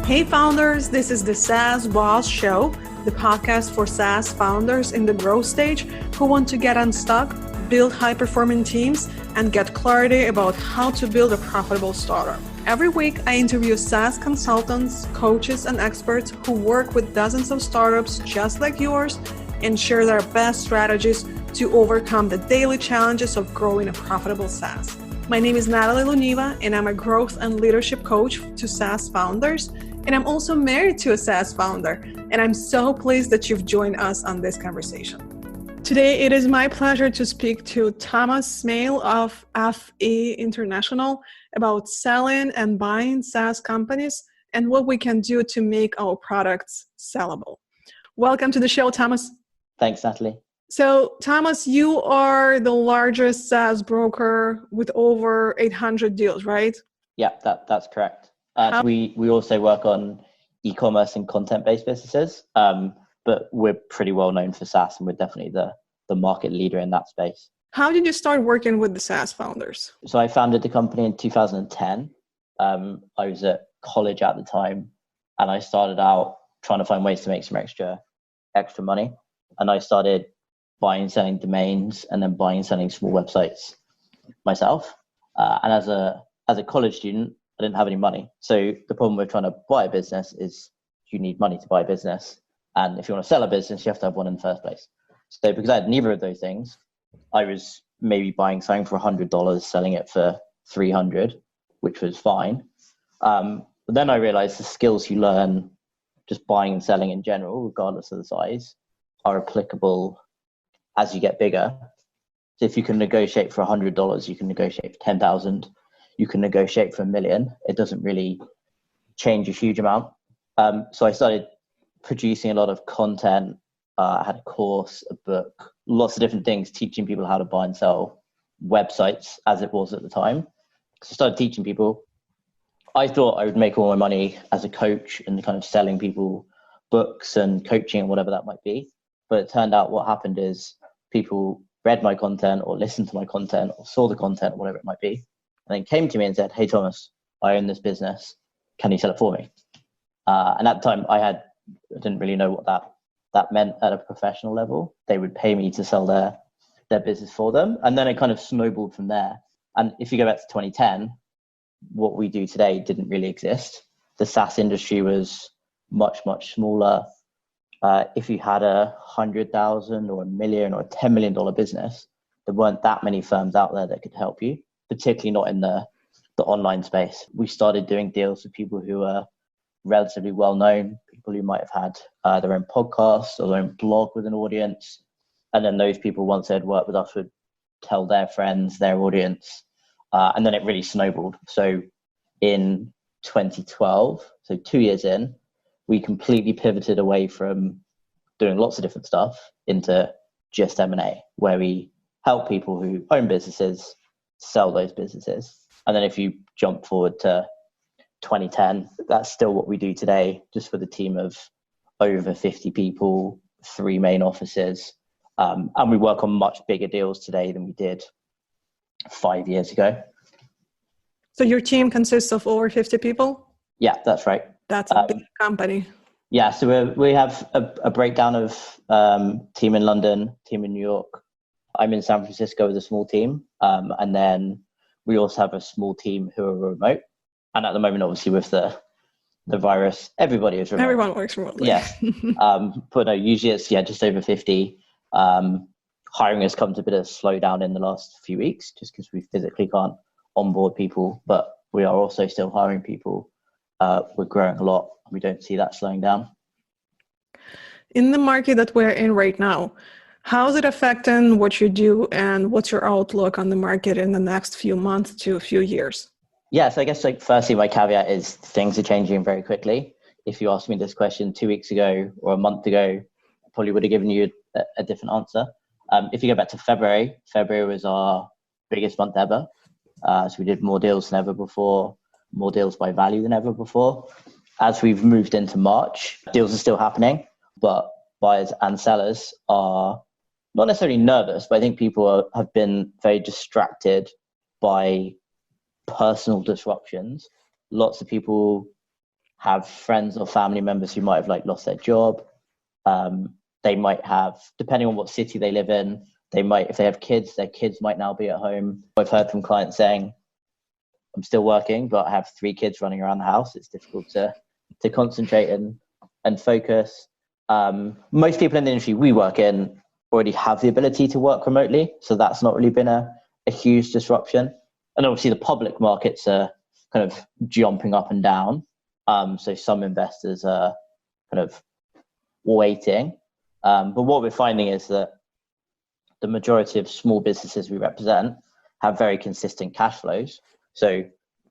Hey founders, this is the SaaS Boss Show, the podcast for SaaS founders in the growth stage who want to get unstuck, build high-performing teams, and get clarity about how to build a profitable startup. Every week, I interview SaaS consultants, coaches, and experts who work with dozens of startups just like yours and share their best strategies to overcome the daily challenges of growing a profitable SaaS. My name is Natalie Luniva, and I'm a growth and leadership coach to SaaS founders. And I'm also married to a SaaS founder. And I'm so pleased that you've joined us on this conversation. Today, it is my pleasure to speak to Thomas Smale of FE International about selling and buying SaaS companies and what we can do to make our products sellable. Welcome to the show, Thomas. Thanks, Natalie. So, Thomas, you are the largest SaaS broker with over 800 deals, right? Yeah, that's correct. We also work on e-commerce and content-based businesses, but we're pretty well known for SaaS, and we're definitely the market leader in that space. How did you start working with the SaaS founders? So I founded the company in 2010. I was at college at the time, and I started out trying to find ways to make some extra money. And I started buying and selling domains, and then buying and selling small websites myself. And as a college student, I didn't have any money. So the problem with trying to buy a business is you need money to buy a business. And if you want to sell a business, you have to have one in the first place. So because I had neither of those things, I was maybe buying something for $100, selling it for $300, which was fine. But then I realized the skills you learn just buying and selling in general, regardless of the size, are applicable as you get bigger. So if you can negotiate for $100, you can negotiate for 10,000. You can negotiate for $1 million. It doesn't really change a huge amount. So I started producing a lot of content. I had a course, a book, lots of different things, teaching people how to buy and sell websites as it was at the time. So I started teaching people. I thought I would make all my money as a coach and kind of selling people books and coaching and whatever that might be. But it turned out what happened is people read my content or listened to my content or saw the content or whatever it might be, and then came to me and said, "Hey, Thomas, I own this business. Can you sell it for me?" And at the time, I didn't really know what that meant at a professional level. They would pay me to sell their business for them. And then it kind of snowballed from there. And if you go back to 2010, what we do today didn't really exist. The SaaS industry was much, much smaller. If you had $100,000 or $1 million or $10 million business, there weren't that many firms out there that could help you, particularly not in the online space. We started doing deals with people who are relatively well known, people who might have had their own podcast or their own blog with an audience. And then those people, once they'd worked with us, would tell their friends, their audience. And then it really snowballed. So in 2012, so 2 years in, we completely pivoted away from doing lots of different stuff into just M&A, where we help people who own businesses sell those businesses. And then if you jump forward to 2010, that's still what we do today, just with a team of over 50 people, 3 main offices. And we work on much bigger deals today than we did 5 years ago. So your team consists of over 50 people? Yeah, that's right. That's a big company. Yeah, so we have a breakdown of team in London, team in New York. I'm in San Francisco with a small team. And then we also have a small team who are remote. And at the moment, obviously, with the virus, everybody is remote. Everyone works remotely. Yeah. But no, usually it's just over 50. Hiring has come to a bit of a slowdown in the last few weeks just because we physically can't onboard people, but we are also still hiring people. We're growing a lot. We don't see that slowing down. In the market that we're in right now, how is it affecting what you do, and what's your outlook on the market in the next few months to a few years? Yeah, so I guess firstly, my caveat is things are changing very quickly. If you asked me this question 2 weeks ago or a month ago, I probably would have given you a different answer. If you go back to February was our biggest month ever. So we did more deals than ever before, more deals by value than ever before. As we've moved into March, deals are still happening, but buyers and sellers are not necessarily nervous, but I think people have been very distracted by personal disruptions. Lots of people have friends or family members who might have like lost their job. They might have, depending on what city they live in, they might, if they have kids, their kids might now be at home. I've heard from clients saying, I'm still working, but I have 3 kids running around the house. It's difficult to concentrate and focus. Most people in the industry we work in already have the ability to work remotely. So that's not really been a huge disruption. And obviously the public markets are kind of jumping up and down. So some investors are kind of waiting. But what we're finding is that the majority of small businesses we represent have very consistent cash flows. So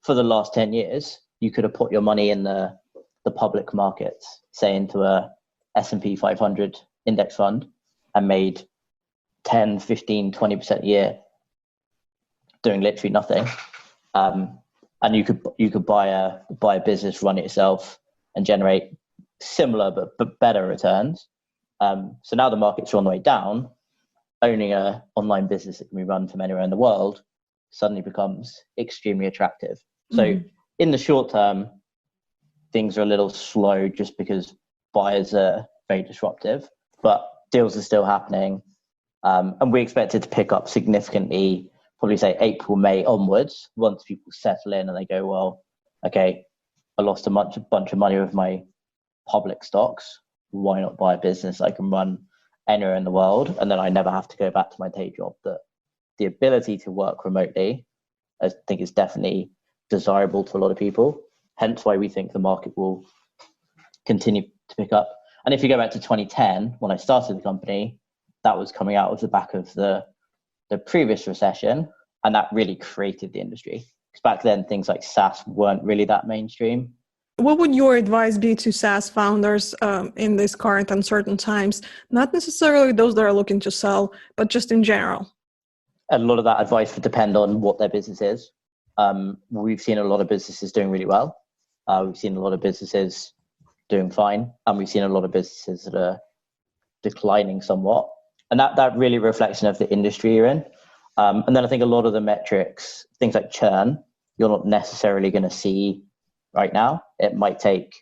for the last 10 years, you could have put your money in the public markets, say into a S&P 500 index fund, and made 10, 15, 20% a year doing literally nothing. And you could buy a business, run it yourself, and generate similar but better returns. So now the markets are on the way down. Owning an online business that can be run from anywhere in the world suddenly becomes extremely attractive. So in the short term, things are a little slow just because buyers are very disruptive, but deals are still happening. And we expect it to pick up significantly, probably say April, May onwards, once people settle in and they go, well, okay, I lost a bunch of money with my public stocks. Why not buy a business I can run anywhere in the world? And then I never have to go back to my day job. That the ability to work remotely, I think, is definitely desirable to a lot of people. Hence why we think the market will continue to pick up. And if you go back to 2010, when I started the company, that was coming out of the back of the previous recession, and that really created the industry. Because back then, things like SaaS weren't really that mainstream. What would your advice be to SaaS founders in these current uncertain times? Not necessarily those that are looking to sell, but just in general. A lot of that advice would depend on what their business is. We've seen a lot of businesses doing really well. We've seen a lot of businesses doing fine, and we've seen a lot of businesses that are declining somewhat. And that really reflection of the industry you're in. And then I think a lot of the metrics, things like churn, you're not necessarily going to see right now. It might take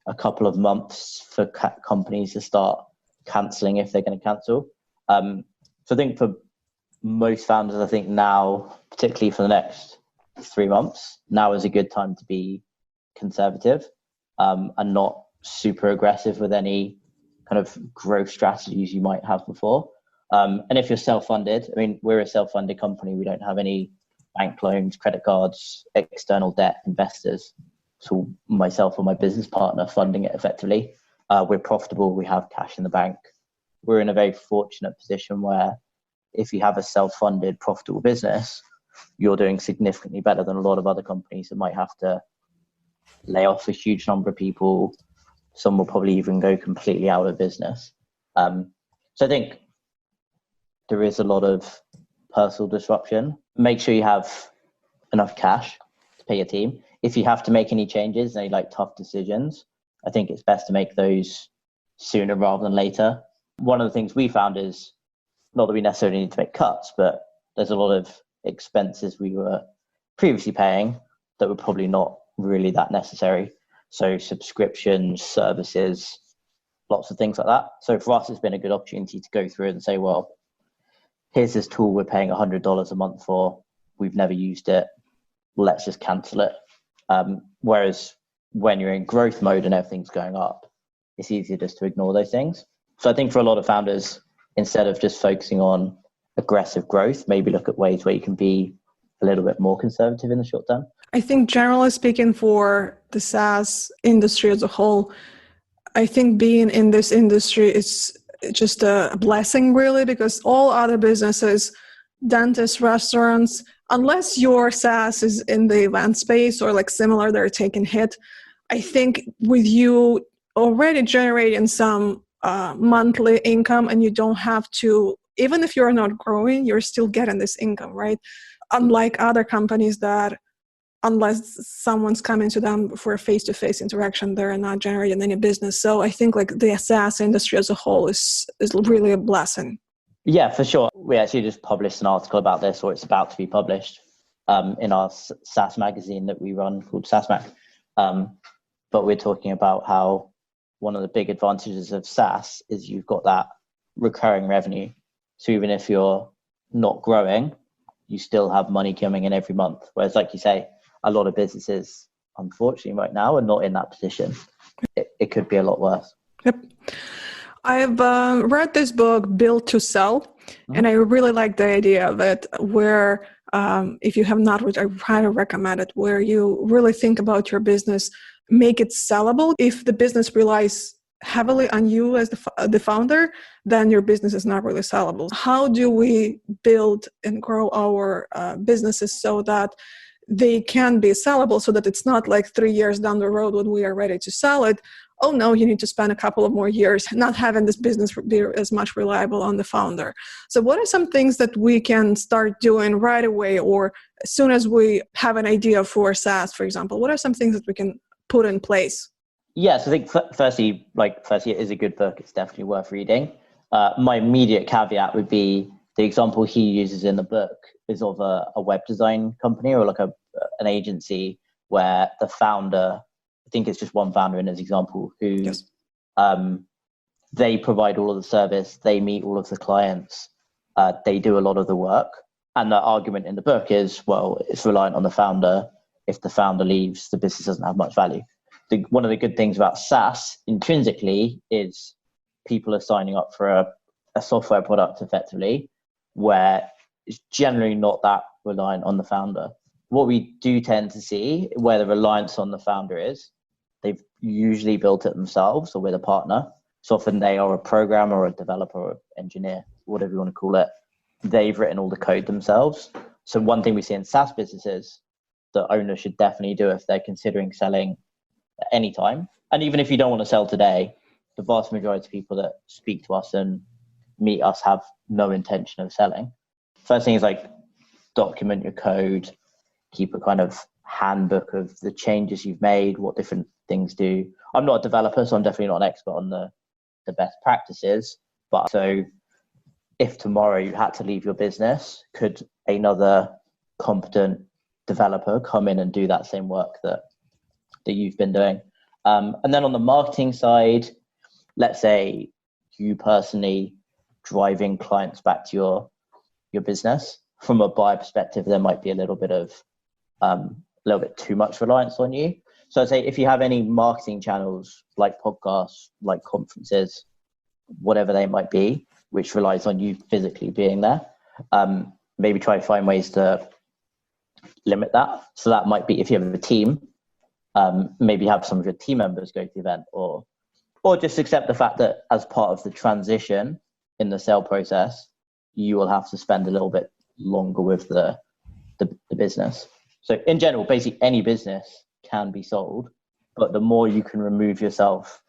a couple of months for companies to start cancelling if they're going to cancel. So I think for most founders, I think now, particularly for the next 3 months, now is a good time to be conservative and not super aggressive with any kind of growth strategies you might have before. And if you're self-funded, I mean, we're a self-funded company. We don't have any bank loans, credit cards, external debt, investors. So myself or my business partner funding it effectively. We're profitable. We have cash in the bank. We're in a very fortunate position where if you have a self-funded, profitable business, you're doing significantly better than a lot of other companies that might have to lay off a huge number of people. Some will probably even go completely out of business. So I think there is a lot of personal disruption. Make sure you have enough cash to pay your team. If you have to make any changes, any like tough decisions, I think it's best to make those sooner rather than later. One of the things we found is not that we necessarily need to make cuts, but there's a lot of expenses we were previously paying that were probably not really that necessary. So subscriptions, services, lots of things like that. So for us, it's been a good opportunity to go through and say, well, here's this tool we're paying $100 a month for. We've never used it. Let's just cancel it. Whereas when you're in growth mode and everything's going up, it's easier just to ignore those things. So I think for a lot of founders, instead of just focusing on aggressive growth, maybe look at ways where you can be a little bit more conservative in the short term. I think generally speaking for the SaaS industry as a whole, I think being in this industry is just a blessing really, because all other businesses, dentists, restaurants, unless your SaaS is in the event space or like similar, they're taking hit. I think with you already generating some monthly income and you don't have to, even if you're not growing, you're still getting this income, right? Unlike other companies that unless someone's coming to them for a face-to-face interaction, they're not generating any business. So I think like the SaaS industry as a whole is really a blessing. Yeah, for sure. We actually just published an article about this, or it's about to be published in our SaaS magazine that we run called SaaS Mac. but we're talking about how one of the big advantages of SaaS is you've got that recurring revenue. So even if you're not growing, you still have money coming in every month. Whereas, like you say, a lot of businesses, unfortunately, right now are not in that position. It could be a lot worse. Yep. I've read this book, Built to Sell, and I really like the idea of it, where if you have not, which I highly recommend it, where you really think about your business, make it sellable. If the business relies heavily on you as the founder, then your business is not really sellable. How do we build and grow our businesses so that they can be sellable, so that it's not like 3 years down the road when we are ready to sell it, oh no, you need to spend a couple of more years not having this business be as much reliable on the founder. So what are some things that we can start doing right away, or as soon as we have an idea for SaaS, for example? What are some things that we can put in place? Yes, I think firstly, it is a good book. It's definitely worth reading. My immediate caveat would be the example he uses in the book is of a web design company or like an agency where the founder, I think it's just one founder in his example, who Yes. They provide all of the service, they meet all of the clients, they do a lot of the work. And the argument in the book is, well, it's reliant on the founder. If the founder leaves, the business doesn't have much value. One of the good things about SaaS intrinsically is people are signing up for a software product effectively, where it's generally not that reliant on the founder. What we do tend to see where the reliance on the founder is, they've usually built it themselves or with a partner. So often they are a programmer or a developer or engineer, whatever you want to call it. They've written all the code themselves. So one thing we see in SaaS businesses that owners should definitely do if they're considering selling at any time, and even if you don't want to sell today, the vast majority of people that speak to us and meet us have no intention of selling. First thing is document your code, keep a kind of handbook of the changes you've made, what different things do. I'm not a developer, so I'm definitely not an expert on the best practices. But so if tomorrow you had to leave your business, could another competent developer come in and do that same work that you've been doing? And then on the marketing side, let's say you personally driving clients back to your business. From a buyer perspective, there might be a little bit too much reliance on you. So I'd say if you have any marketing channels like podcasts, like conferences, whatever they might be, which relies on you physically being there, maybe try to find ways to limit that. So that might be if you have a team, maybe have some of your team members go to the event, or just accept the fact that as part of the transition in the sale process, you will have to spend a little bit longer with the business. So in general, basically any business can be sold, but the more you can remove yourself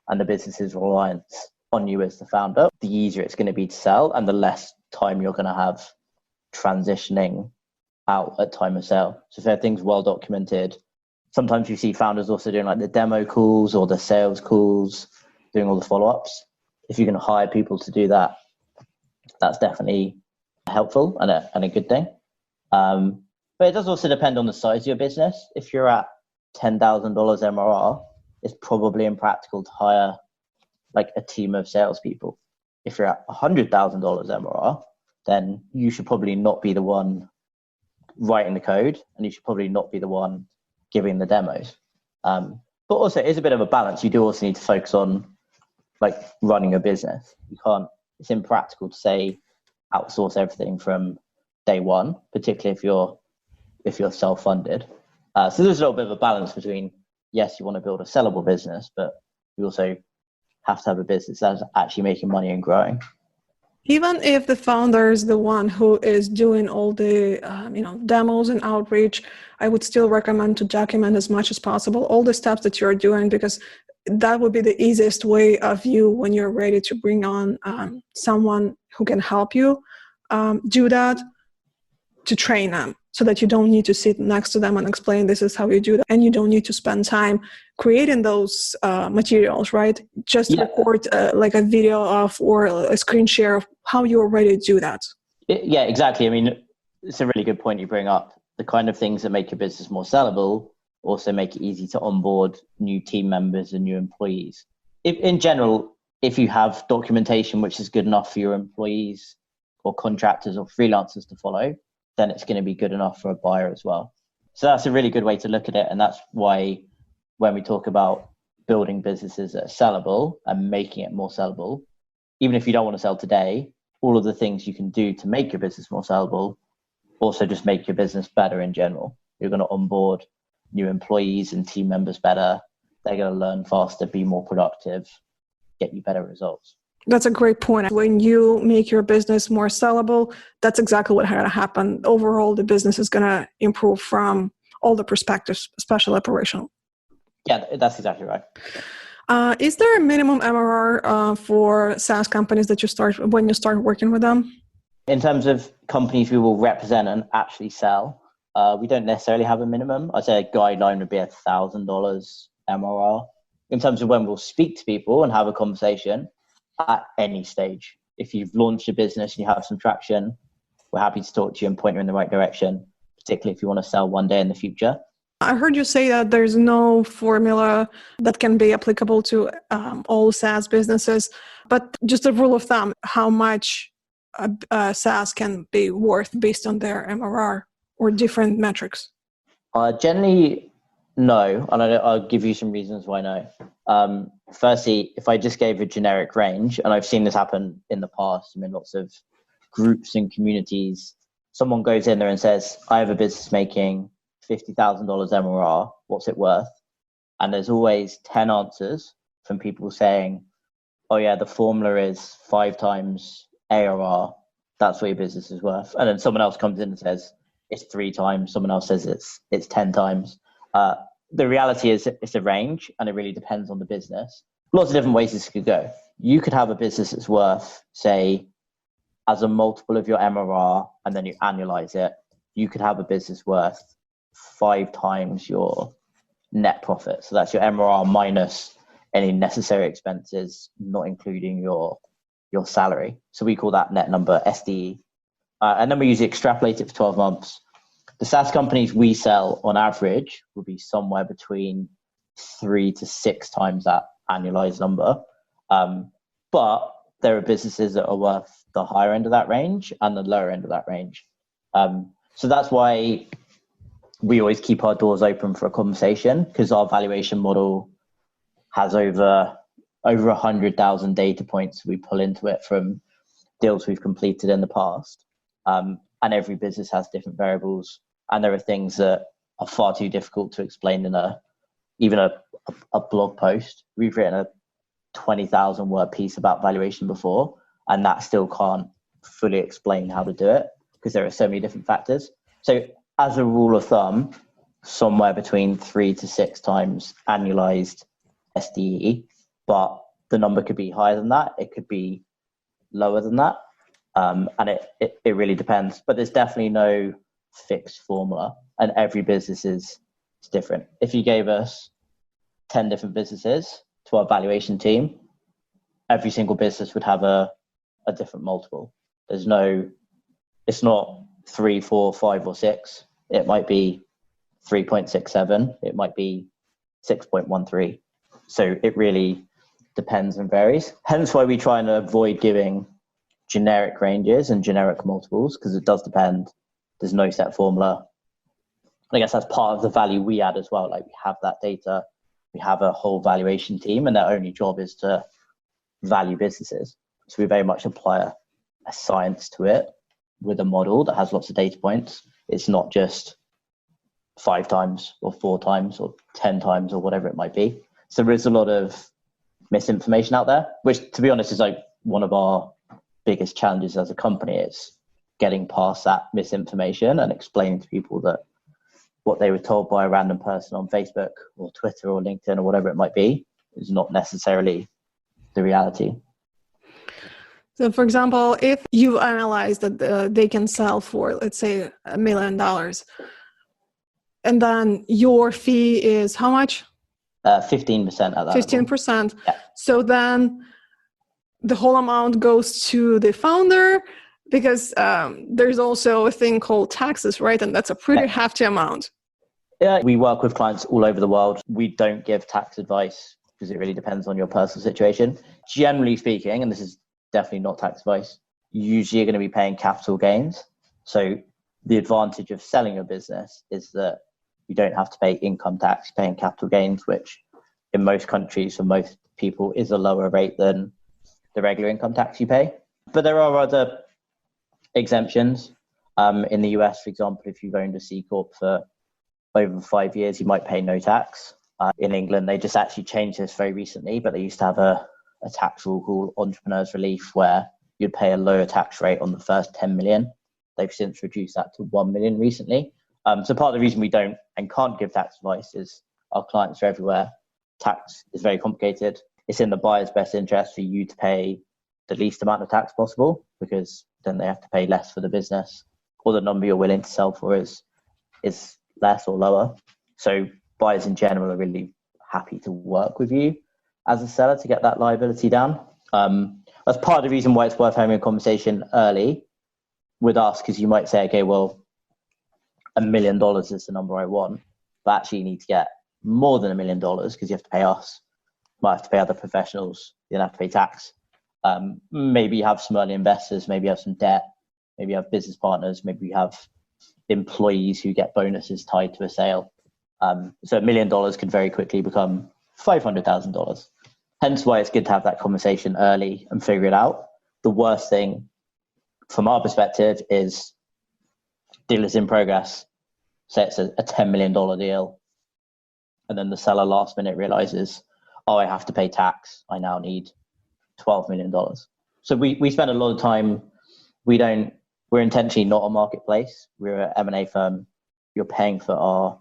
and the business's reliance on you as the founder, the easier it's going to be to sell and the less time you're going to have transitioning out at time of sale. So if everything's well documented, sometimes you see founders also doing the demo calls or the sales calls, doing all the follow-ups. If you can hire people to do that, that's definitely helpful and a good thing. But it does also depend on the size of your business. If you're at $10,000 MRR, it's probably impractical to hire a team of salespeople. If you're at $100,000 MRR, then you should probably not be the one writing the code, and you should probably not be the one giving the demos. But also, it is a bit of a balance. You do also need to focus on running a business. It's impractical to say outsource everything from day one, particularly if you're self-funded. So there's a little bit of a balance between, yes, you want to build a sellable business, but you also have to have a business that's actually making money and growing. Even if the founder is the one who is doing all the demos and outreach, I would still recommend to document as much as possible all the steps that you're doing, because that would be the easiest way of you, when you're ready to bring on someone who can help you do that, to train them, so that you don't need to sit next to them and explain this is how you do that, and you don't need to spend time creating those materials, right? Just record a video of, or a screen share of how you're ready to do that. Yeah, exactly. I mean, it's a really good point you bring up. The kind of things that make your business more sellable also make it easy to onboard new team members and new employees. In general, if you have documentation which is good enough for your employees or contractors or freelancers to follow, then it's going to be good enough for a buyer as well. So that's a really good way to look at it. And that's why when we talk about building businesses that are sellable and making it more sellable, even if you don't want to sell today, all of the things you can do to make your business more sellable also just make your business better in general. You're going to onboard new employees and team members better. They're going to learn faster, be more productive, get you better results. That's a great point. When you make your business more sellable, that's exactly what had to happen. Overall, the business is going to improve from all the perspectives, especially operational. Yeah, that's exactly right. Is there a minimum MRR for SaaS companies that you start when you start working with them? In terms of companies we will represent and actually sell, we don't necessarily have a minimum. I'd say a guideline would be $1,000 MRR. In terms of when we'll speak to people and have a conversation, at any stage. If you've launched a business and you have some traction, we're happy to talk to you and point you in the right direction, particularly if you want to sell one day in the future. I heard you say that there's no formula that can be applicable to all SaaS businesses, but just a rule of thumb, how much a SaaS can be worth based on their MRR or different metrics? Generally, no, and I'll give you some reasons why no. Firstly, if I just gave a generic range, and I've seen this happen in the past, lots of groups and communities, someone goes in there and says, I have a business making $50,000 MRR, what's it worth? And there's always 10 answers from people saying, oh yeah, the formula is 5 times ARR, that's what your business is worth. And then someone else comes in and says, it's 3 times, someone else says it's 10 times. The reality is it's a range and it really depends on the business. Lots of different ways this could go. You could have a business that's worth, say, as a multiple of your MRR, and then you annualize it. You could have a business worth 5 times your net profit. So that's your MRR minus any necessary expenses, not including your salary. So we call that net number SDE. And then we usually extrapolate it for 12 months. The SaaS companies we sell on average will be somewhere between 3 to 6 times that annualized number. But there are businesses that are worth the higher end of that range and the lower end of that range. So that's why we always keep our doors open for a conversation, because our valuation model has over 100,000 data points we pull into it from deals we've completed in the past. And every business has different variables, and there are things that are far too difficult to explain in even a blog post. We've written a 20,000 word piece about valuation before, and that still can't fully explain how to do it because there are so many different factors. So as a rule of thumb, somewhere between 3 to 6 times annualized SDE, but the number could be higher than that. It could be lower than that. And it really depends, but there's definitely no fixed formula, and every business is different. If you gave us 10 different businesses to our valuation team, every single business would have a different multiple. It's not 3, 4, 5, or 6. It might be 3.67. It might be 6.13. So it really depends and varies. Hence why we try and avoid giving generic ranges and generic multiples, because it does depend. There's no set formula. I guess that's part of the value we add as well. Like, we have that data, we have a whole valuation team, and their only job is to value businesses. So we very much apply a science to it with a model that has lots of data points. It's not just 5 times or 4 times or 10 times or whatever it might be. So there is a lot of misinformation out there, which, to be honest, is like one of our biggest challenges as a company, is getting past that misinformation and explaining to people that what they were told by a random person on Facebook or Twitter or LinkedIn or whatever it might be is not necessarily the reality. So, for example, if you analyze that they can sell for, let's say, $1 million, and then your fee is how much? 15% at that 15%. Yeah. So then the whole amount goes to the founder, because there's also a thing called taxes, right? And that's a pretty hefty amount. Yeah, we work with clients all over the world. We don't give tax advice because it really depends on your personal situation. Generally speaking, and this is definitely not tax advice, usually you're going to be paying capital gains. So the advantage of selling a business is that you don't have to pay income tax paying capital gains, which in most countries for most people is a lower rate than the regular income tax you pay. But there are other exemptions. In the US, for example, if you've owned a C Corp for over 5 years, you might pay no tax. In England, they just actually changed this very recently, but they used to have a tax rule called Entrepreneurs Relief where you'd pay a lower tax rate on the first 10 million. They've since reduced that to 1 million recently. So part of the reason we don't and can't give tax advice is our clients are everywhere. Tax is very complicated. It's in the buyer's best interest for you to pay the least amount of tax possible because then they have to pay less for the business, or the number you're willing to sell for is less or lower. So buyers in general are really happy to work with you as a seller to get that liability down. That's part of the reason why it's worth having a conversation early with us, because you might say, okay, well, $1 million is the number I want, but actually you need to get more than $1 million because you have to pay us, you might have to pay other professionals, you don't have to pay tax. Maybe you have some early investors, maybe you have some debt, maybe you have business partners, maybe you have employees who get bonuses tied to a sale. So $1 million could very quickly become $500,000. Hence why it's good to have that conversation early and figure it out. The worst thing from our perspective is deal is in progress. Say it's a $10 million deal. And then the seller last minute realizes, oh, I have to pay tax. I now need $12 million. So we spend a lot of time. We're intentionally not a marketplace. We're an M&A firm. You're paying for our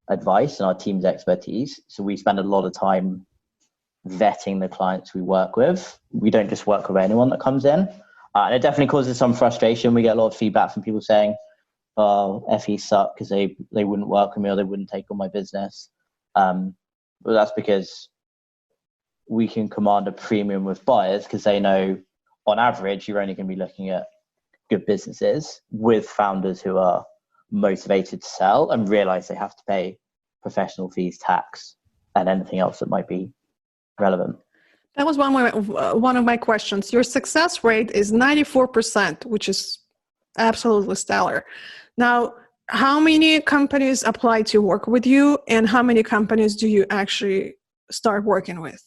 advice and our team's expertise. So we spend a lot of time vetting the clients we work with. We don't just work with anyone that comes in. And it definitely causes some frustration. We get a lot of feedback from people saying, oh, FE suck because they wouldn't work with me or they wouldn't take on my business. But that's because we can command a premium with buyers because they know on average you're only going to be looking at good businesses with founders who are motivated to sell and realize they have to pay professional fees, tax, and anything else that might be relevant. That was one of my questions. Your success rate is 94%, which is absolutely stellar. Now, how many companies apply to work with you, and how many companies do you actually start working with?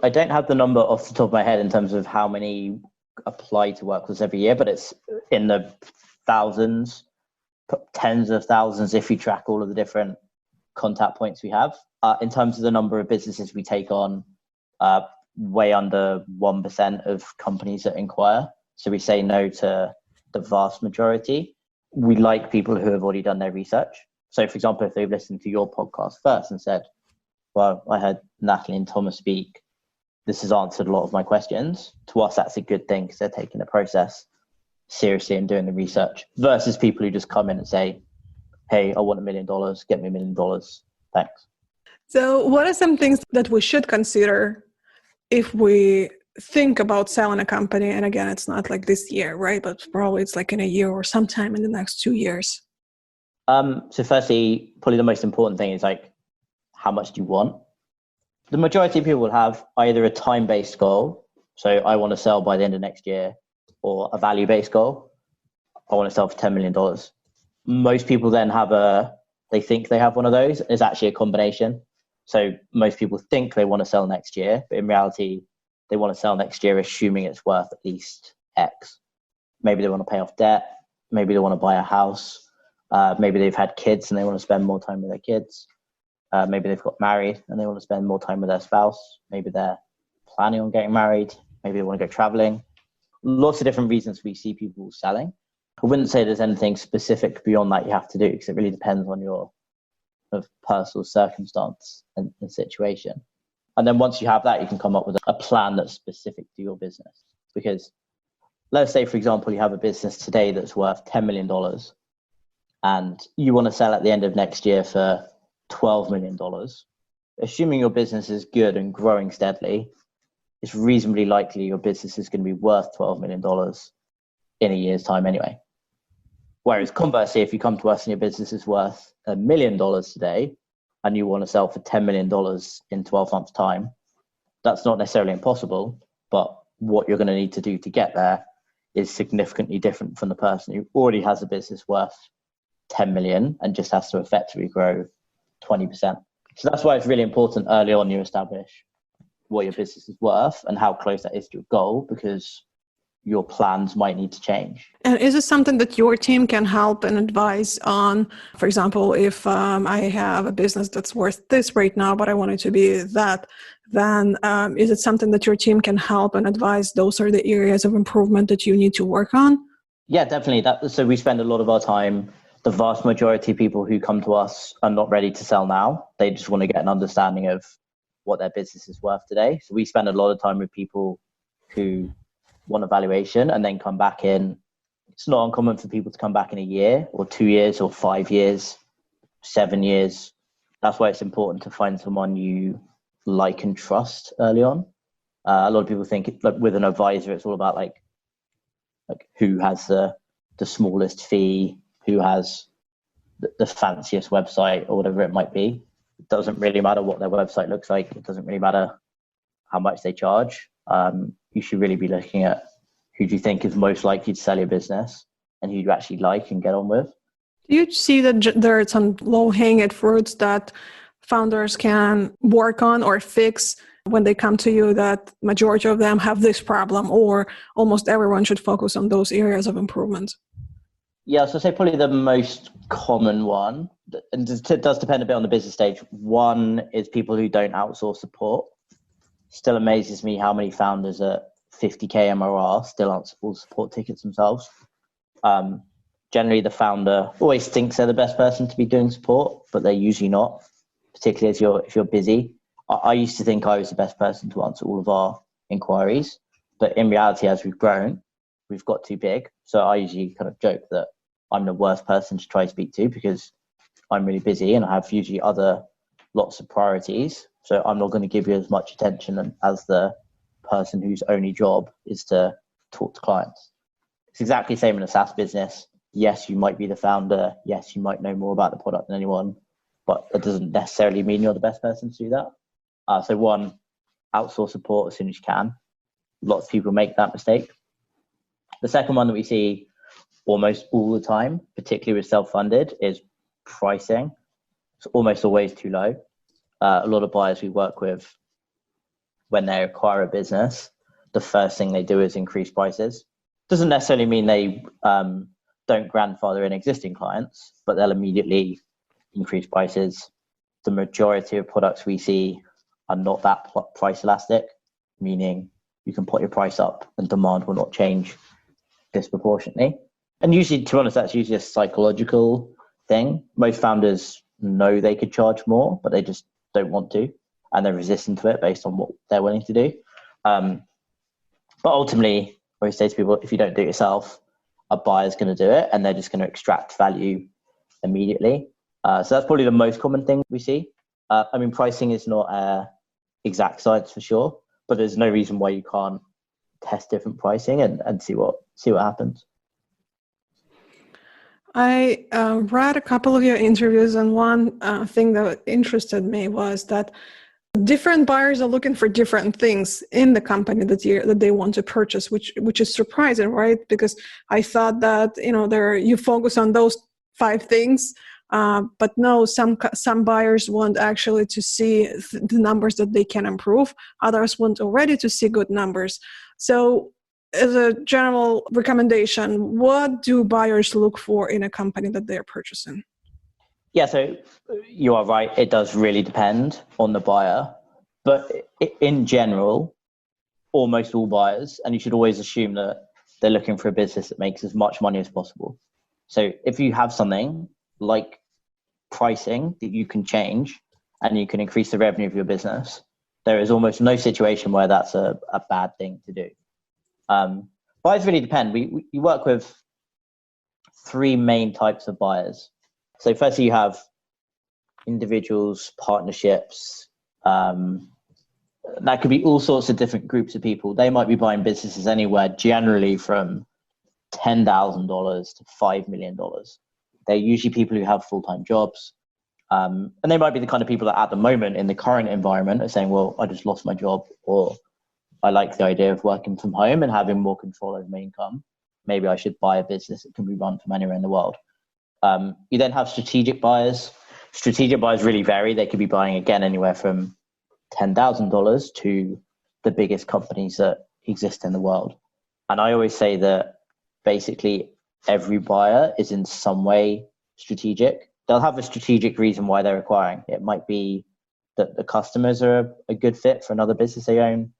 I don't have the number off the top of my head in terms of how many apply to work with us every year, but it's in the thousands, tens of thousands if you track all of the different contact points we have. In terms of the number of businesses we take on, way under 1% of companies that inquire. So we say no to the vast majority. We like people who have already done their research. So for example, if they've listened to your podcast first and said, well, I heard Natalie and Thomas speak, this has answered a lot of my questions. To us, that's a good thing because they're taking the process seriously and doing the research versus people who just come in and say, hey, I want $1 million, get me $1 million. Thanks. So what are some things that we should consider if we think about selling a company? And again, it's not like this year, right? But probably it's like in a year or sometime in the next 2 years. So firstly, probably the most important thing is like, how much do you want? The majority of people will have either a time-based goal. So I want to sell by the end of next year, or a value-based goal. I want to sell for $10 million. Most people then they think they have one of those. It's actually a combination. So most people think they want to sell next year, but in reality, they want to sell next year assuming it's worth at least X. Maybe they want to pay off debt. Maybe they want to buy a house. Maybe they've had kids and they want to spend more time with their kids. Maybe they've got married and they want to spend more time with their spouse. Maybe they're planning on getting married. Maybe they want to go traveling. Lots of different reasons we see people selling. I wouldn't say there's anything specific beyond that you have to do because it really depends on your personal circumstance and situation. And then once you have that, you can come up with a plan that's specific to your business. Because let's say, for example, you have a business today that's worth $10 million and you want to sell at the end of next year for $12 million. Assuming your business is good and growing steadily, it's reasonably likely your business is going to be worth $12 million in a year's time anyway. Whereas conversely, if you come to us and your business is worth $1 million today and you want to sell for $10 million in 12 months' time, that's not necessarily impossible, but what you're going to need to do to get there is significantly different from the person who already has a business worth 10 million and just has to effectively grow 20%. So that's why it's really important early on you establish what your business is worth and how close that is to your goal, because your plans might need to change. And is it something that your team can help and advise on? For example, if I have a business that's worth this right now, but I want it to be that, then is it something that your team can help and advise those are the areas of improvement that you need to work on? Yeah, definitely. So we spend a lot of our time, the vast majority of people who come to us are not ready to sell now. They just want to get an understanding of what their business is worth today. So we spend a lot of time with people who want a valuation and then come back in. It's not uncommon for people to come back in a year or 2 years or 5 years, 7 years. That's why it's important to find someone you like and trust early on. A lot of people think like with an advisor, it's all about like who has the smallest fee, who has the fanciest website or whatever it might be. It doesn't really matter what their website looks like. It doesn't really matter how much they charge. You should really be looking at who do you think is most likely to sell your business and who you actually like and get on with. Do you see that there are some low-hanging fruits that founders can work on or fix when they come to you, that majority of them have this problem, or almost everyone should focus on those areas of improvement? Yeah, so I'd say probably the most common one, and it does depend a bit on the business stage. One is people who don't outsource support. Still amazes me how many founders at 50k MRR still answer all support tickets themselves. Generally, the founder always thinks they're the best person to be doing support, but they're usually not, particularly if you're busy. I used to think I was the best person to answer all of our inquiries, but in reality, as we've grown, we've got too big. So I usually kind of joke that I'm the worst person to try to speak to because I'm really busy and I have usually lots of priorities. So I'm not going to give you as much attention as the person whose only job is to talk to clients. It's exactly the same in a SaaS business. Yes, you might be the founder. Yes, you might know more about the product than anyone, but that doesn't necessarily mean you're the best person to do that. So one, outsource support as soon as you can. Lots of people make that mistake. The second one that we see almost all the time, particularly with self-funded, is pricing. It's almost always too low. A lot of buyers we work with, when they acquire a business, the first thing they do is increase prices. Doesn't necessarily mean they don't grandfather in existing clients, but they'll immediately increase prices. The majority of products we see are not that price elastic, meaning you can put your price up and demand will not change disproportionately. And usually, to be honest, that's usually a psychological thing. Most founders know they could charge more, but they just don't want to, and they're resistant to it based on what they're willing to do. But ultimately, I always say to people, if you don't do it yourself, a buyer's going to do it, and they're just going to extract value immediately. So that's probably the most common thing we see. I mean, pricing is not exact science for sure, but there's no reason why you can't test different pricing and see what happens. I read a couple of your interviews, and one thing that interested me was that different buyers are looking for different things in the company that they want to purchase, which is surprising, right? Because I thought that you focus on those 5 things, but no, some buyers want actually to see the numbers that they can improve. Others want already to see good numbers. So, as a general recommendation, what do buyers look for in a company that they're purchasing? Yeah, so you are right. It does really depend on the buyer. But in general, almost all buyers, and you should always assume that they're looking for a business that makes as much money as possible. So if you have something like pricing that you can change and you can increase the revenue of your business, there is almost no situation where that's a bad thing to do. Buyers really depend. We work with 3 main types of buyers. So firstly, you have individuals, partnerships. That could be all sorts of different groups of people. They might be buying businesses anywhere generally from $10,000 to $5 million. They're usually people who have full-time jobs. And they might be the kind of people that at the moment in the current environment are saying, well, I just lost my job, or I like the idea of working from home and having more control over my income. Maybe I should buy a business that can be run from anywhere in the world. You then have strategic buyers. Strategic buyers really vary. They could be buying, again, anywhere from $10,000 to the biggest companies that exist in the world. And I always say that basically every buyer is in some way strategic. They'll have a strategic reason why they're acquiring. It might be that the customers are a good fit for another business they own.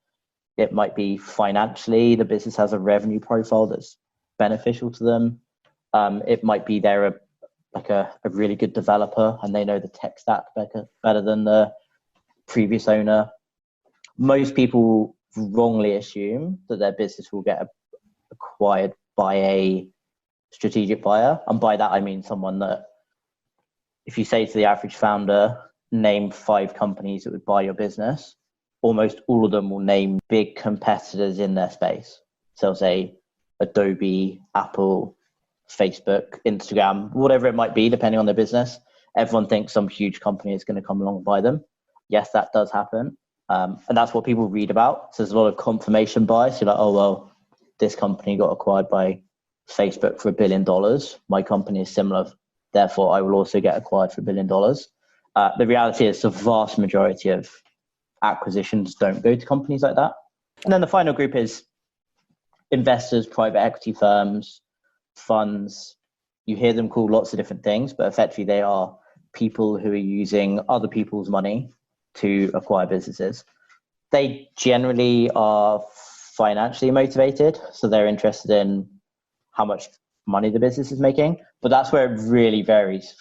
It might be financially, the business has a revenue profile that's beneficial to them. It might be they're a really good developer and they know the tech stack better than the previous owner. Most people wrongly assume that their business will get acquired by a strategic buyer. And by that, I mean someone that, if you say to the average founder, name 5 companies that would buy your business, almost all of them will name big competitors in their space. So they'll say Adobe, Apple, Facebook, Instagram, whatever it might be, depending on their business. Everyone thinks some huge company is going to come along and buy them. Yes, that does happen. And that's what people read about. So there's a lot of confirmation bias. You're like, oh, well, this company got acquired by Facebook for $1 billion. My company is similar. Therefore, I will also get acquired for $1 billion. The reality is the vast majority of acquisitions don't go to companies like that. And then the final group is investors, private equity firms, funds. You hear them called lots of different things, but effectively they are people who are using other people's money to acquire businesses. They generally are financially motivated, so they're interested in how much money the business is making, but that's where it really varies.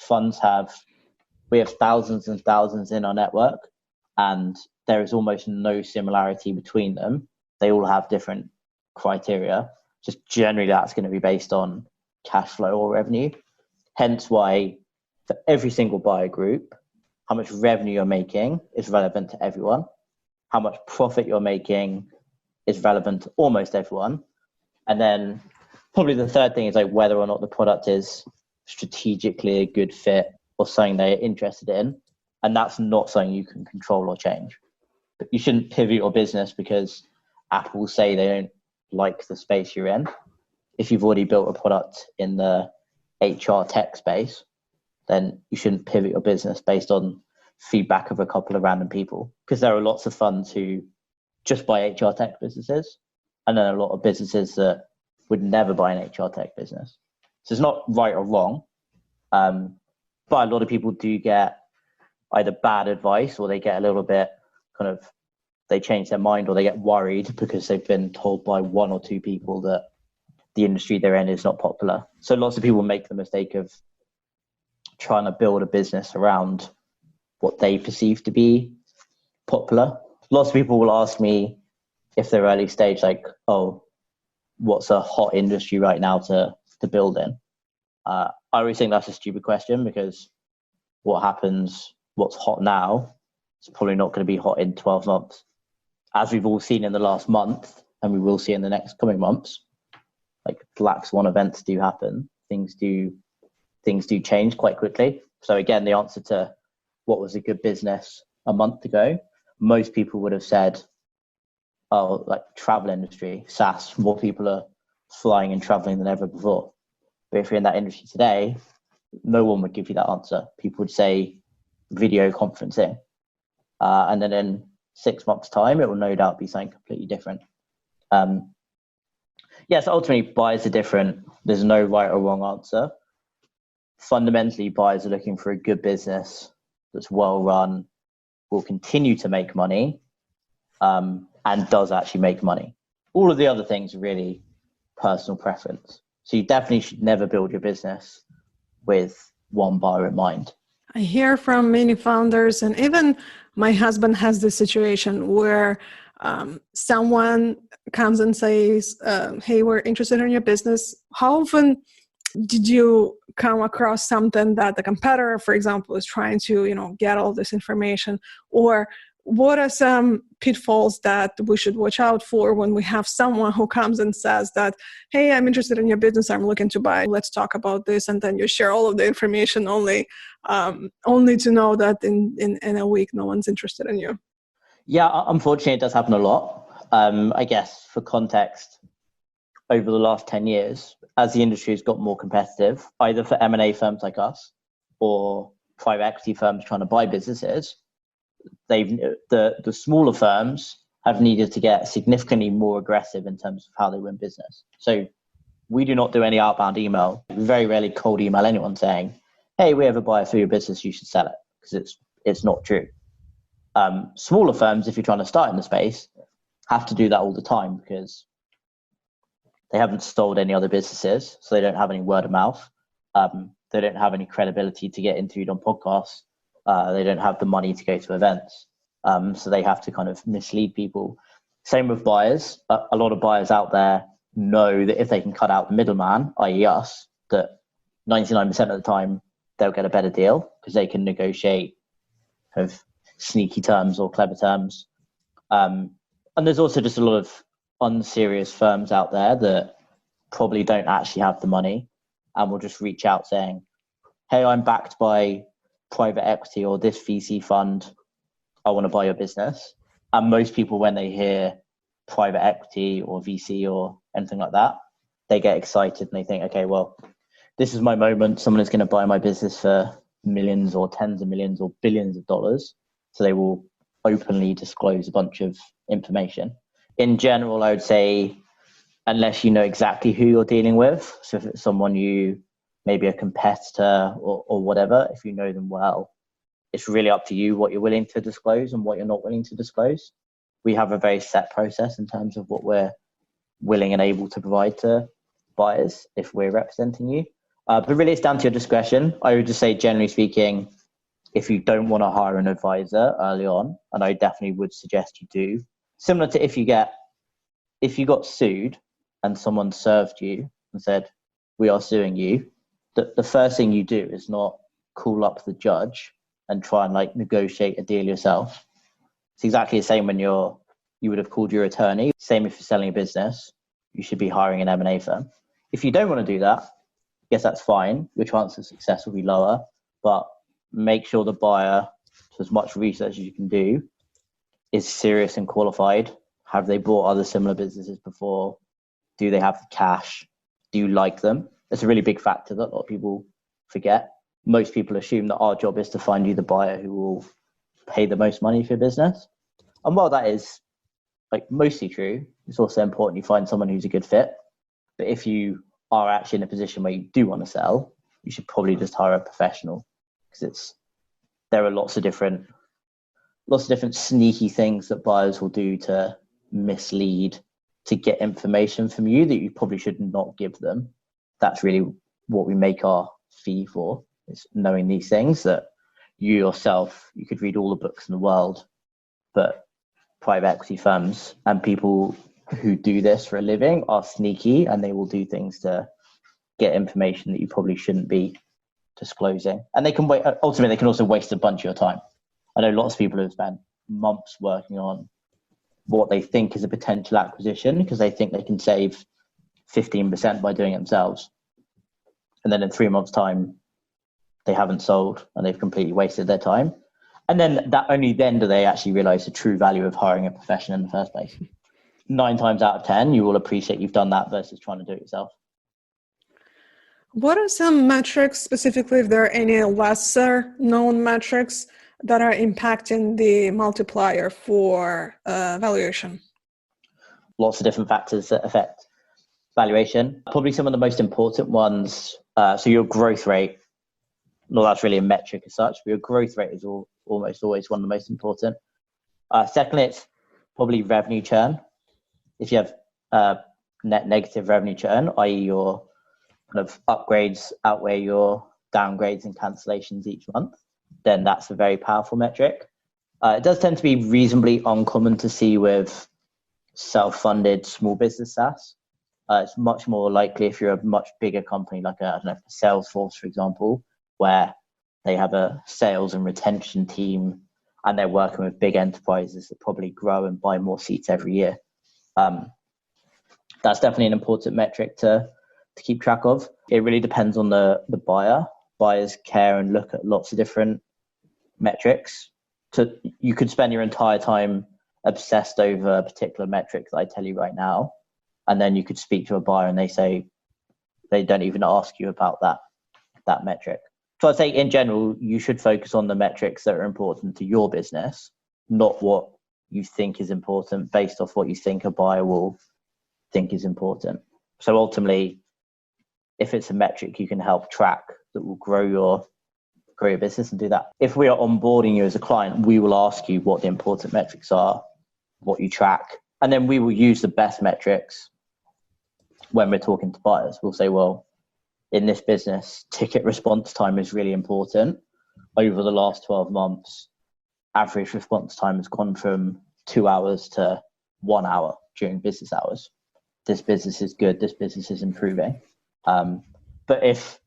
We have thousands and thousands in our network, and there is almost no similarity between them. They all have different criteria. Just generally that's going to be based on cash flow or revenue. Hence why for every single buyer group, how much revenue you're making is relevant to everyone. How much profit you're making is relevant to almost everyone. And then probably the third thing is like whether or not the product is strategically a good fit or something they're interested in. And that's not something you can control or change. But you shouldn't pivot your business because Apple say they don't like the space you're in. If you've already built a product in the HR tech space, then you shouldn't pivot your business based on feedback of a couple of random people, because there are lots of funds who just buy HR tech businesses, and then a lot of businesses that would never buy an HR tech business. So it's not right or wrong, but a lot of people do get either bad advice or they get a little bit they change their mind or they get worried because they've been told by 1 or 2 people that the industry they're in is not popular. So lots of people make the mistake of trying to build a business around what they perceive to be popular. Lots of people will ask me if they're early stage, like, oh, what's a hot industry right now to build in? I always think that's a stupid question, because what's hot now is probably not going to be hot in 12 months. As we've all seen in the last month, and we will see in the next coming months, like black swan events do happen. Things do change quite quickly. So again, the answer to what was a good business a month ago, most people would have said, oh, like travel industry, SaaS, more people are flying and traveling than ever before. But if you're in that industry today, no one would give you that answer. People would say video conferencing. And then in 6 months' time, it will no doubt be something completely different. So ultimately, buyers are different. There's no right or wrong answer. Fundamentally, buyers are looking for a good business that's well run, will continue to make money, and does actually make money. All of the other things are really personal preference. So you definitely should never build your business with one buyer in mind. I hear from many founders, and even my husband has this situation where someone comes and says, hey, we're interested in your business. How often did you come across something that the competitor, for example, is trying to, get all this information? Or what are some pitfalls that we should watch out for when we have someone who comes and says that, hey, I'm interested in your business, I'm looking to buy, let's talk about this, and then you share all of the information only to know that in a week no one's interested in you? Yeah, unfortunately, it does happen a lot. I guess for context, over the last 10 years, as the industry has got more competitive, either for M&A firms like us or private equity firms trying to buy businesses, the smaller firms have needed to get significantly more aggressive in terms of how they win business. So we do not do any outbound email. We very rarely cold email anyone saying, hey, we have a buyer for your business, you should sell it, because it's not true. Smaller firms, if you're trying to start in the space, have to do that all the time because they haven't sold any other businesses, so they don't have any word of mouth. They don't have any credibility to get interviewed on podcasts. They don't have the money to go to events. So they have to kind of mislead people. Same with buyers. A lot of buyers out there know that if they can cut out the middleman, i.e. us, that 99% of the time they'll get a better deal because they can negotiate kind of sneaky terms or clever terms. And there's also just a lot of unserious firms out there that probably don't actually have the money and will just reach out saying, hey, I'm backed by private equity or this VC fund, I want to buy your business. And most people, when they hear private equity or VC or anything like that, they get excited and they think, okay, well, this is my moment. Someone is going to buy my business for millions or tens of millions or billions of dollars. So they will openly disclose a bunch of information. In general, I would say, unless you know exactly who you're dealing with, so if it's someone you, maybe a competitor or whatever, if you know them well, it's really up to you what you're willing to disclose and what you're not willing to disclose. We have a very set process in terms of what we're willing and able to provide to buyers if we're representing you. But really, it's down to your discretion. I would just say, generally speaking, if you don't want to hire an advisor early on, and I definitely would suggest you do, similar to if you got sued and someone served you and said, we are suing you, the first thing you do is not call up the judge and try and like negotiate a deal yourself. It's exactly the same when you would have called your attorney. Same if you're selling a business, you should be hiring an M&A firm. If you don't want to do that, yes, that's fine. Your chance of success will be lower, but make sure the buyer, to as much research as you can do, is serious and qualified. Have they bought other similar businesses before? Do they have the cash? Do you like them? It's a really big factor that a lot of people forget. Most people assume that our job is to find you the buyer who will pay the most money for your business. And while that is like mostly true, it's also important you find someone who's a good fit. But if you are actually in a position where you do want to sell, you should probably just hire a professional, because there are lots of different sneaky things that buyers will do to mislead, to get information from you that you probably should not give them. That's really what we make our fee for, is knowing these things that you yourself, you could read all the books in the world, but private equity firms and people who do this for a living are sneaky, and they will do things to get information that you probably shouldn't be disclosing. And they can ultimately, they can also waste a bunch of your time. I know lots of people have spent months working on what they think is a potential acquisition because they think they can save 15% by doing it themselves. And then in 3 months' time, they haven't sold and they've completely wasted their time. And then only then do they actually realize the true value of hiring a professional in the first place. 9 times out of 10, you will appreciate you've done that versus trying to do it yourself. What are some metrics, specifically if there are any lesser known metrics that are impacting the multiplier for valuation? Lots of different factors that affect valuation. Probably some of the most important ones. So your growth rate, well, that's really a metric as such, but your growth rate is almost always one of the most important. Secondly, it's probably revenue churn. If you have net negative revenue churn, i.e. your kind of upgrades outweigh your downgrades and cancellations each month, then that's a very powerful metric. It does tend to be reasonably uncommon to see with self-funded small business SaaS. It's much more likely if you're a much bigger company, like Salesforce, for example, where they have a sales and retention team and they're working with big enterprises that probably grow and buy more seats every year. That's definitely an important metric to keep track of. It really depends on the buyer. Buyers care and look at lots of different metrics. So you could spend your entire time obsessed over a particular metric that I tell you right now, and then you could speak to a buyer and they say they don't even ask you about that metric. So I'd say in general, you should focus on the metrics that are important to your business, not what you think is important based off what you think a buyer will think is important. So ultimately, if it's a metric you can help track that will grow your business, and do that. If we are onboarding you as a client, we will ask you what the important metrics are, what you track, and then we will use the best metrics when we're talking to buyers. We'll say, well, in this business, ticket response time is really important. Over the last 12 months, average response time has gone from 2 hours to 1 hour during business hours. This business is good. This business is improving. But if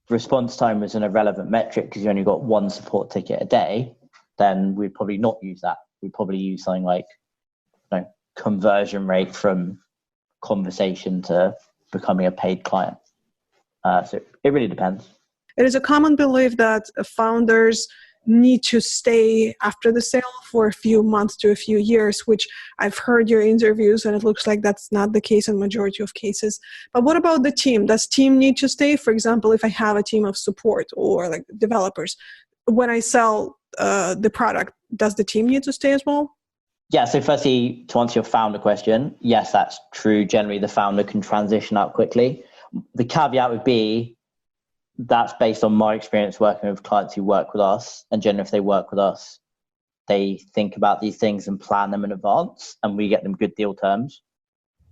response time is an irrelevant metric because you only got one support ticket a day, then we'd probably not use that. We'd probably use something like conversion rate from conversation to becoming a paid client. So it really depends. It is a common belief that founders need to stay after the sale for a few months to a few years, which I've heard your interviews and it looks like that's not the case in majority of cases. But what about the team? Does team need to stay? For example, if I have a team of support or like developers, when I sell the product, does the team need to stay as well? Yeah, so firstly, to answer your founder question, yes, that's true. Generally, the founder can transition out quickly. The caveat would be that's based on my experience working with clients who work with us. And generally, if they work with us, they think about these things and plan them in advance, and we get them good deal terms,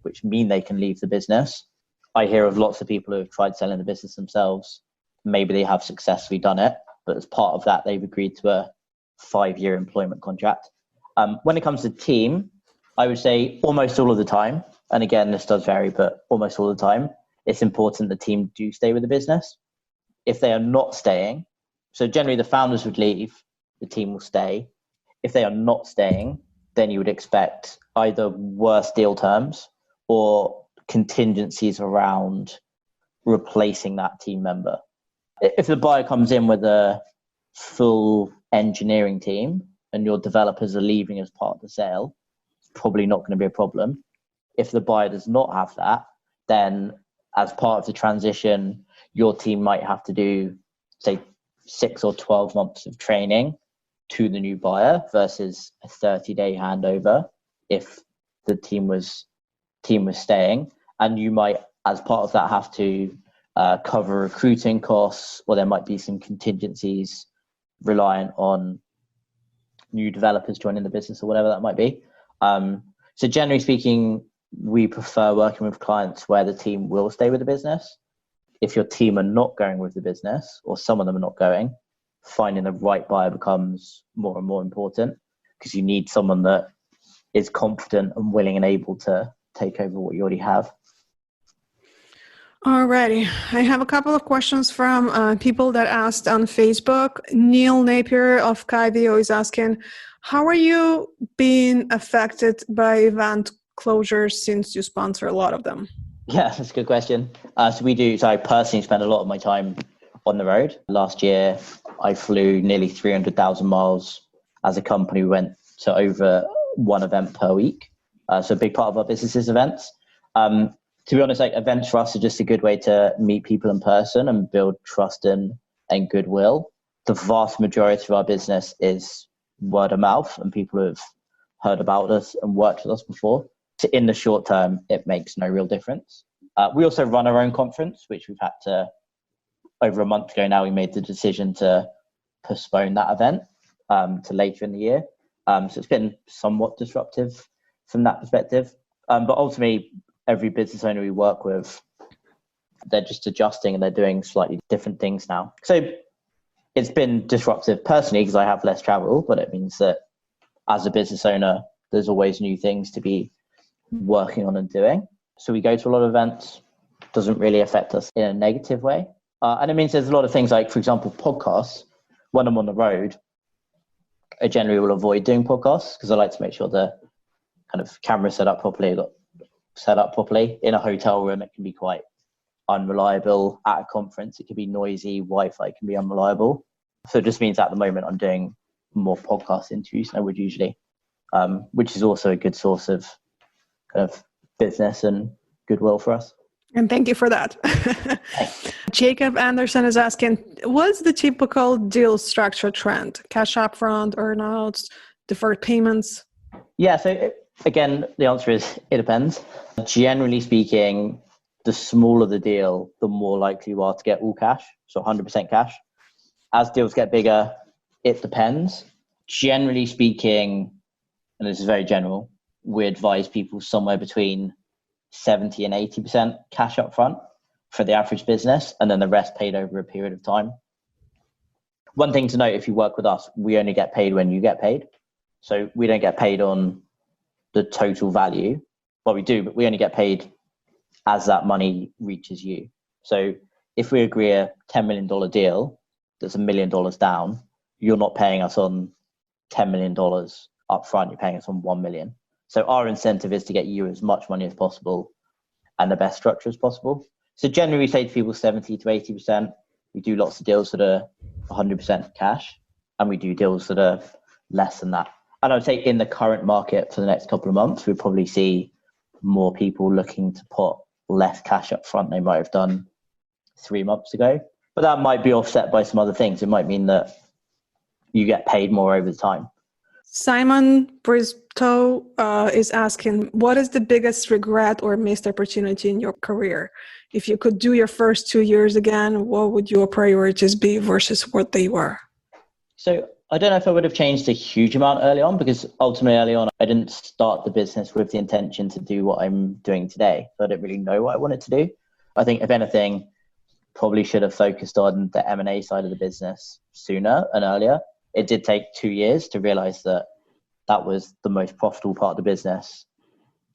which mean they can leave the business. I hear of lots of people who have tried selling the business themselves. Maybe they have successfully done it, but as part of that, they've agreed to a 5-year employment contract. When it comes to team, I would say almost all of the time, and again, this does vary, but almost all the time, it's important the team do stay with the business. If they are not staying, so generally the founders would leave, the team will stay. If they are not staying, then you would expect either worse deal terms or contingencies around replacing that team member. If the buyer comes in with a full engineering team and your developers are leaving as part of the sale, it's probably not going to be a problem. If the buyer does not have that, then as part of the transition, your team might have to do, say, 6 or 12 months of training to the new buyer versus a 30-day handover if the team was staying. And you might, as part of that, have to cover recruiting costs, or there might be some contingencies reliant on new developers joining the business or whatever that might be. So generally speaking, we prefer working with clients where the team will stay with the business. If your team are not going with the business, or some of them are not going, finding the right buyer becomes more and more important, because you need someone that is confident and willing and able to take over what you already have. Alrighty. I have a couple of questions from people that asked on Facebook. Neil Napier of Kaivio is asking, how are you being affected by event closures since you sponsor a lot of them? Yeah, that's a good question. So I personally spend a lot of my time on the road. Last year, I flew nearly 300,000 miles. As a company, we went to over one event per week. So a big part of our business is events. To be honest, events for us are just a good way to meet people in person and build trust and goodwill. The vast majority of our business is word of mouth and people who have heard about us and worked with us before. So in the short term, it makes no real difference. We also run our own conference, which we've had to, over a month ago now, we made the decision to postpone that event to later in the year. So it's been somewhat disruptive from that perspective. But ultimately, every business owner we work with, they're just adjusting and they're doing slightly different things now. So it's been disruptive personally because I have less travel, but it means that as a business owner, there's always new things to be working on and doing. So we go to a lot of events, doesn't really affect us in a negative way. And it means there's a lot of things like, for example, podcasts. When I'm on the road, I generally will avoid doing podcasts because I like to make sure the kind of camera set up properly. In a hotel room, it can be quite unreliable. At a conference, it can be noisy. Wi-Fi can be unreliable. So it just means at the moment I'm doing more podcast interviews than I would usually, which is also a good source of kind of business and goodwill for us. And thank you for that. Jacob Anderson is asking, what's the typical deal structure trend? Cash upfront, earnouts, deferred payments? Yeah, so again, the answer is it depends. Generally speaking, the smaller the deal, the more likely you are to get all cash, so 100% cash. As deals get bigger, it depends. Generally speaking, and this is very general, we advise people somewhere between 70 and 80% cash up front for the average business, and then the rest paid over a period of time. One thing to note, if you work with us, we only get paid when you get paid. So we don't get paid on the total value. Well, we do, but we only get paid as that money reaches you. So if we agree a $10 million deal that's $1 million down, you're not paying us on $10 million up front, you're paying us on 1 million. So our incentive is to get you as much money as possible and the best structure as possible. So generally we say to people 70 to 80%. We do lots of deals that are 100% cash, and we do deals that are less than that. And I would say in the current market for the next couple of months, we'll probably see more people looking to put less cash up front than they might have done 3 months ago. But that might be offset by some other things. It might mean that you get paid more over the time. Simon Bristow is asking, what is the biggest regret or missed opportunity in your career? If you could do your first 2 years again, what would your priorities be versus what they were? So I don't know if I would have changed a huge amount early on, because ultimately early on, I didn't start the business with the intention to do what I'm doing today. So I didn't really know what I wanted to do. I think if anything, probably should have focused on the M&A side of the business sooner and earlier. It did take 2 years to realize that that was the most profitable part of the business.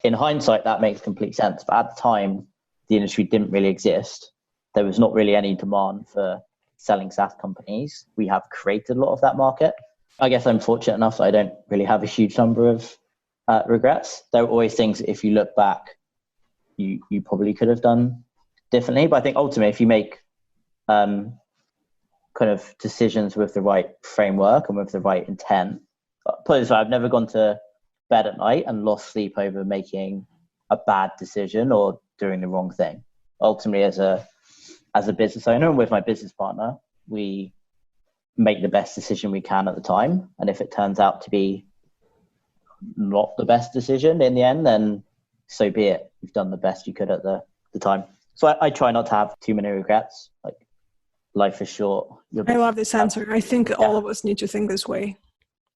In hindsight, that makes complete sense. But at the time, the industry didn't really exist. There was not really any demand for selling SaaS companies. We have created a lot of that market. I guess I'm fortunate enough that I don't really have a huge number of regrets. There are always things, if you look back, you probably could have done differently. But I think ultimately, if you make kind of decisions with the right framework and with the right intent, put it this way, I've never gone to bed at night and lost sleep over making a bad decision or doing the wrong thing. Ultimately, as a business owner and with my business partner, we make the best decision we can at the time. And if it turns out to be not the best decision in the end, then so be it. You've done the best you could at the time. So I try not to have too many regrets. Like, life is short. I love this answer. I think all of us need to think this way.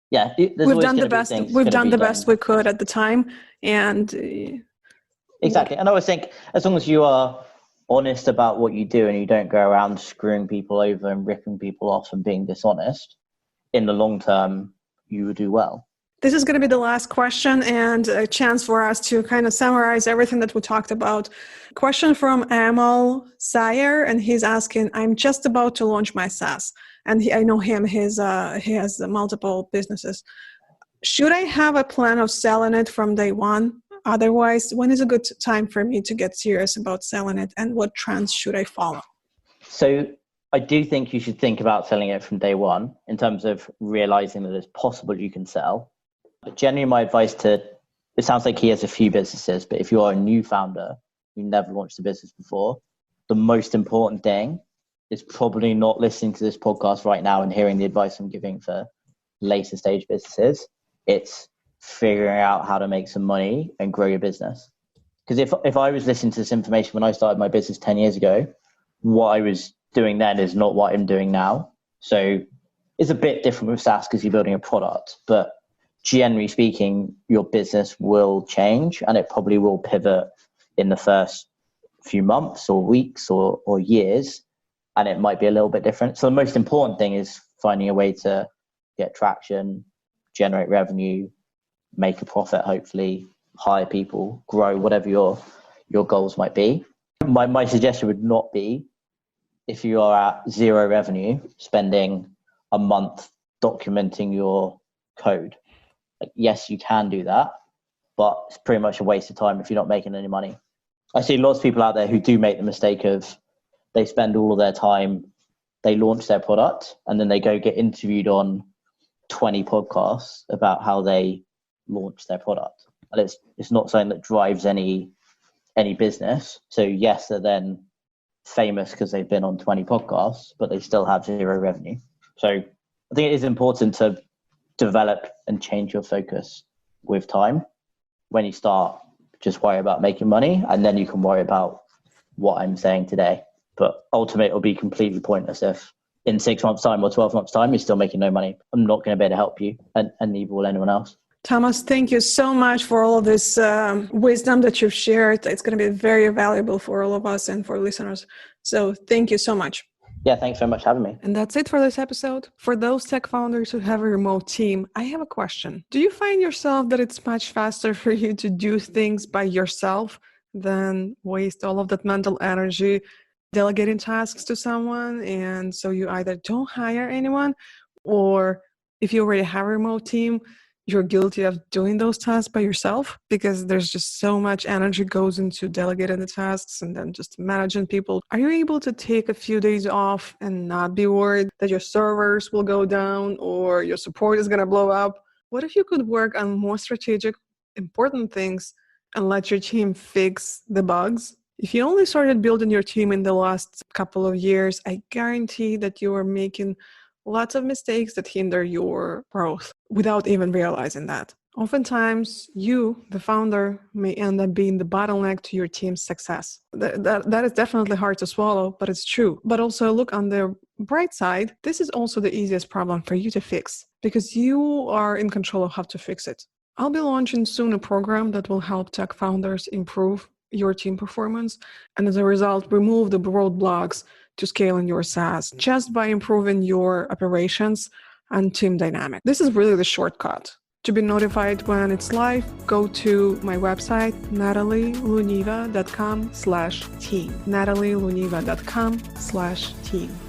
Yeah, we've done the best. We've done the best we could at the time, and exactly. And I always think, as long as you are honest about what you do and you don't go around screwing people over and ripping people off and being dishonest, in the long term, you will do well. This is going to be the last question and a chance for us to kind of summarize everything that we talked about. Question from Amal Sayer, and he's asking, I'm just about to launch my SaaS. And I know him, he has multiple businesses. Should I have a plan of selling it from day one? Otherwise, when is a good time for me to get serious about selling it, and what trends should I follow? So I do think you should think about selling it from day one in terms of realizing that it's possible you can sell. But generally, my advice it sounds like he has a few businesses, but if you're a new founder, you never launched a business before, the most important thing is probably not listening to this podcast right now and hearing the advice I'm giving for later stage businesses. It's figuring out how to make some money and grow your business. Because if I was listening to this information when I started my business 10 years ago, what I was doing then is not what I'm doing now. So it's a bit different with SaaS because you're building a product, but generally speaking, your business will change and it probably will pivot in the first few months or weeks or years, and it might be a little bit different. So the most important thing is finding a way to get traction, generate revenue, make a profit, hopefully hire people, grow, whatever your goals might be. My suggestion would not be, if you are at zero revenue, spending a month documenting your code. Like, yes, you can do that, but it's pretty much a waste of time if you're not making any money. I see lots of people out there who do make the mistake of they spend all of their time, they launch their product, and then they go get interviewed on 20 podcasts about how they launch their product. And it's not something that drives any business. So yes, they're then famous because they've been on 20 podcasts, but they still have zero revenue. So I think it is important to develop and change your focus with time. When you start, just worry about making money, and then you can worry about what I'm saying today. But ultimately, it'll be completely pointless if in 6 months' time or 12 months' time, you're still making no money. I'm not going to be able to help you, and neither will anyone else. Thomas, thank you so much for all of this wisdom that you've shared. It's going to be very valuable for all of us and for listeners. So thank you so much. Yeah, thanks very much for having me. And that's it for this episode. For those tech founders who have a remote team, I have a question. Do you find yourself that it's much faster for you to do things by yourself than waste all of that mental energy delegating tasks to someone? And so you either don't hire anyone, or if you already have a remote team, you're guilty of doing those tasks by yourself because there's just so much energy goes into delegating the tasks and then just managing people. Are you able to take a few days off and not be worried that your servers will go down or your support is going to blow up? What if you could work on more strategic, important things and let your team fix the bugs? If you only started building your team in the last couple of years, I guarantee that you are making lots of mistakes that hinder your growth without even realizing that. Oftentimes, you, the founder, may end up being the bottleneck to your team's success. That is definitely hard to swallow, but it's true. But also look on the bright side, this is also the easiest problem for you to fix because you are in control of how to fix it. I'll be launching soon a program that will help tech founders improve your team performance and as a result, remove the roadblocks to scaling your SaaS just by improving your operations and team dynamic. This is really the shortcut. To be notified when it's live, go to my website, natalieluniva.com/team. natalieluniva.com/team.